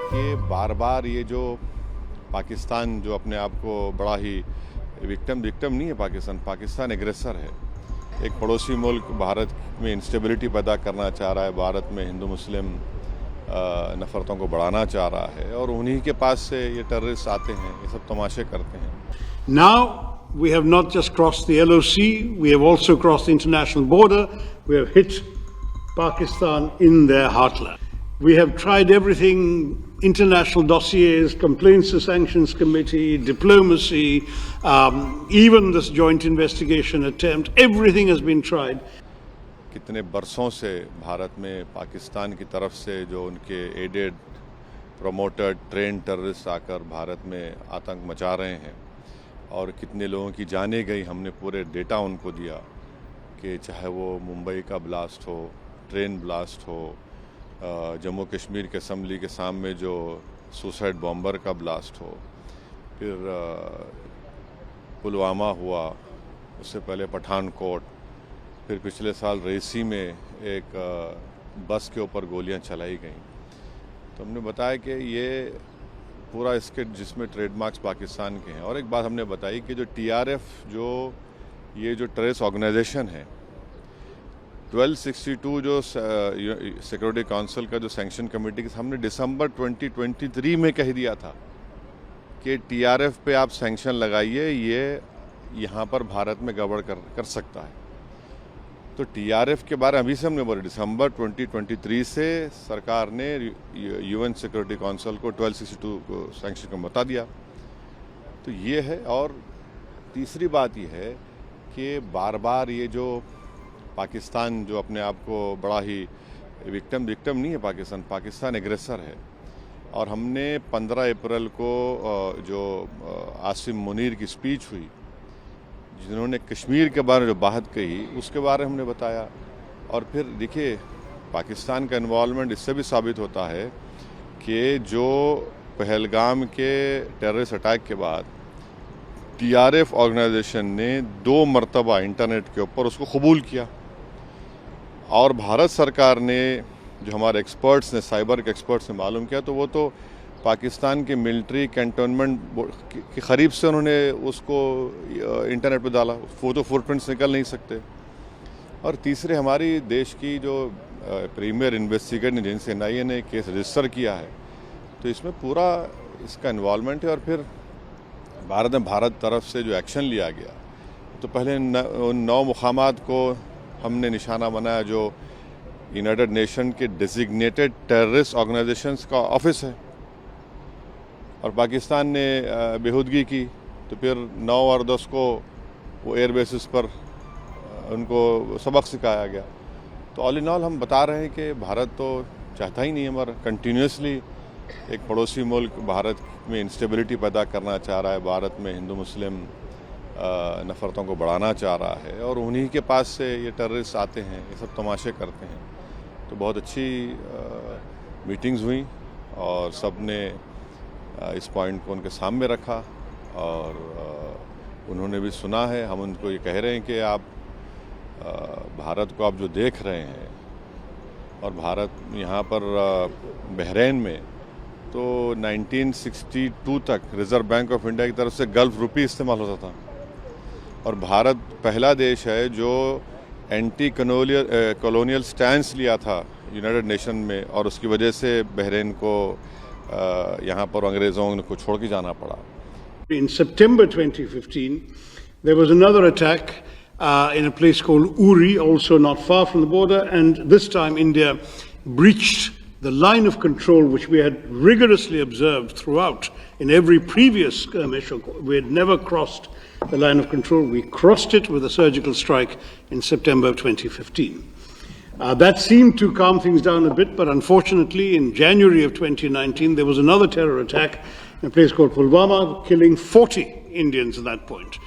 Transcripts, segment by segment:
कि बार बार ये जो पाकिस्तान जो अपने आप को बड़ा ही विक्टिम नहीं है, पाकिस्तान एग्रेसर है। एक पड़ोसी मुल्क भारत में इंस्टेबिलिटी पैदा करना चाह रहा है, भारत में हिंदू मुस्लिम नफ़रतों को बढ़ाना चाह रहा है और उन्हीं के पास से ये टेररिस्ट आते हैं, ये सब तमाशे करते हैं। Now we have not just crossed the LOC, we have also crossed the international border. We have hit Pakistan in their heartland. We have tried everything, international dossiers, complaints to sanctions committee, diplomacy, even this joint investigation attempt, everything has been tried. कितने बरसों से भारत में पाकिस्तान की तरफ से जो उनके added promoted train terrorist आकर भारत में आतंक मचा रहे हैं और कितने लोगों की जाने गई, हमने पूरे डेटा उनको दिया कि चाहे वो मुंबई का ब्लास्ट हो, ट्रेन ब्लास्ट हो, जम्मू कश्मीर के असम्बली के सामने जो सुसाइड बॉम्बर का ब्लास्ट हो, फिर पुलवामा हुआ, उससे पहले पठानकोट, फिर पिछले साल रेसी में एक बस के ऊपर गोलियां चलाई गईं। तो हमने बताया कि ये पूरा स्किट जिसमें ट्रेडमार्क्स पाकिस्तान के हैं। और एक बात हमने बताई कि जो TRF ये जो टेररिस्ट ऑर्गेनाइजेशन है, 1262 जो सिक्योरिटी काउंसिल का जो सैंक्शन कमेटी के सामने दिसंबर 2023 में कह दिया था कि TRF पे आप सैंक्शन लगाइए, ये यहाँ पर भारत में गड़बड़ कर सकता है। तो TRF के बारे में अभी से हमने बोले, दिसंबर 2023 से सरकार ने UN सिक्योरिटी काउंसिल को 1262 को सैंक्शन को बता दिया। तो ये है। और तीसरी बात ये है कि बार बार ये जो पाकिस्तान जो अपने आप को बड़ा ही विक्टिम नहीं है, पाकिस्तान एग्रेसर है। और हमने 15 अप्रैल को जो आसिम मुनीर की स्पीच हुई, जिन्होंने कश्मीर के बारे में जो बात कही, उसके बारे में हमने बताया। और फिर देखिए, पाकिस्तान का इन्वॉल्वमेंट इससे भी साबित होता है कि जो पहलगाम के टेररिस्ट अटैक के बाद TRF ऑर्गेनाइजेशन ने 2 मरतबा इंटरनेट के ऊपर उसको कबूल किया और भारत सरकार ने, जो हमारे एक्सपर्ट्स ने, साइबर के एक्सपर्ट्स ने मालूम किया, तो वो तो पाकिस्तान के मिलिट्री कैंटोनमेंट के करीब से उन्होंने उसको इंटरनेट पे डाला। वो तो फुटप्रिंट्स निकल नहीं सकते। और तीसरे, हमारी देश की जो प्रीमियर इन्वेस्टिगेटिंग एजेंसी NIA ने केस रजिस्टर किया है, तो इसमें पूरा इसका इन्वॉल्वमेंट है। और फिर भारत तरफ से जो एक्शन लिया गया, तो पहले 9 मुकामात को हमने निशाना बनाया जो यूनाइटेड नेशन के डेजिग्नेटेड टेररिस्ट ऑर्गेनाइजेशंस का ऑफिस है, और पाकिस्तान ने बेहूदगी की। तो फिर 9 और 10 को वो एयर बेसिस पर उनको सबक सिखाया गया। तो ऑल इन ऑल हम बता रहे हैं कि भारत तो चाहता ही नहीं है, हमारा कंटिन्यूसली एक पड़ोसी मुल्क भारत में इंस्टेबिलिटी पैदा करना चाह रहा है, भारत में हिंदू मुस्लिम नफ़रतों को बढ़ाना चाह रहा है और उन्हीं के पास से ये टेररिस्ट आते हैं, ये सब तमाशे करते हैं। तो बहुत अच्छी मीटिंग्स हुई और सब ने इस पॉइंट को उनके सामने रखा और उन्होंने भी सुना है। हम उनको ये कह रहे हैं कि आप भारत को आप जो देख रहे हैं, और भारत यहाँ पर बहरीन में तो 1962 तक रिज़र्व बैंक ऑफ इंडिया की तरफ से गल्फ रुपी इस्तेमाल होता था, और भारत पहला देश है जो एंटी कॉलोनियल स्टैंस लिया था यूनाइटेड नेशन में, और उसकी वजह से बहरीन को यहाँ पर अंग्रेज़ों को छोड़ के जाना पड़ा। In September 2015, there was another attack in a place called Uri, also not far from the border, and this time India breached the line of control which we had rigorously observed throughout. In every previous skirmish, we had never crossed the line of control. We crossed it with a surgical strike in September 2015. That seemed to calm things down a bit, but unfortunately in January of 2019 there was another terror attack in a place called Pulwama, killing 40 Indians at that point.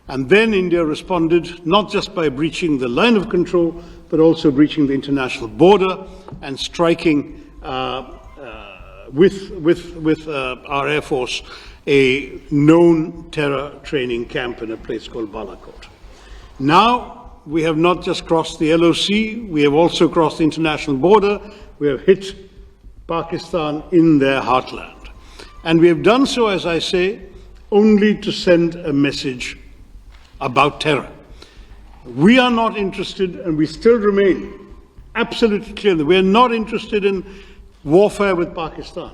And then India responded not just by breaching the line of control, but also breaching the international border and striking with our Air Force a known terror training camp in a place called Balakot. Now we have not just crossed the LOC, we have also crossed the international border. We have hit Pakistan in their heartland. And we have done so, as I say, only to send a message about terror. We are not interested, and we still remain absolutely clear that we are not interested in warfare with Pakistan.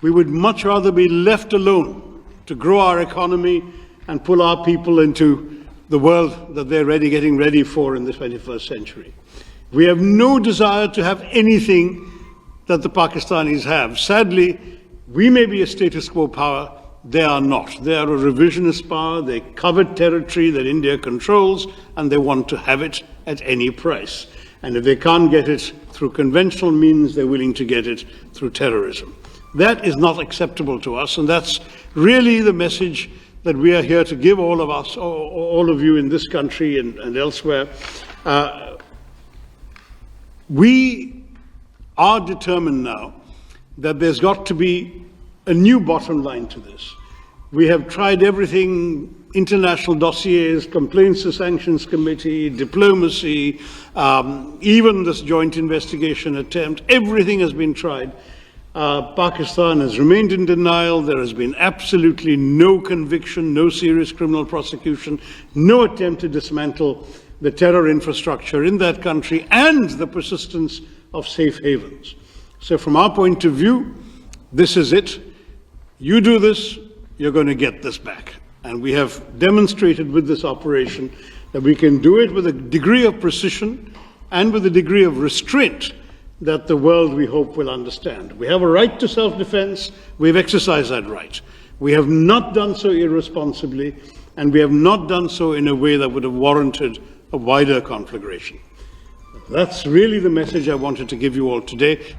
We would much rather be left alone to grow our economy and pull our people into the world that they're getting ready for in the 21st century. We have no desire to have anything that the Pakistanis have. Sadly, we may be a status quo power, they are not. They are a revisionist power, they covet territory that India controls, and they want to have it at any price. And if they can't get it through conventional means, they're willing to get it through terrorism. That is not acceptable to us, and that's really the message that we are here to give all of us, all of you in this country and elsewhere. We are determined now that there's got to be a new bottom line to this. We have tried everything, international dossiers, complaints to sanctions committee, diplomacy, even this joint investigation attempt, everything has been tried. Pakistan has remained in denial. There has been absolutely no conviction, no serious criminal prosecution, no attempt to dismantle the terror infrastructure in that country, and the persistence of safe havens. So from our point of view, this is it. You do this, you're going to get this back. And we have demonstrated with this operation that we can do it with a degree of precision and with a degree of restraint that the world, we hope, will understand. We have a right to self-defense. We've exercised that right. We have not done so irresponsibly, and we have not done so in a way that would have warranted a wider conflagration. That's really the message I wanted to give you all today.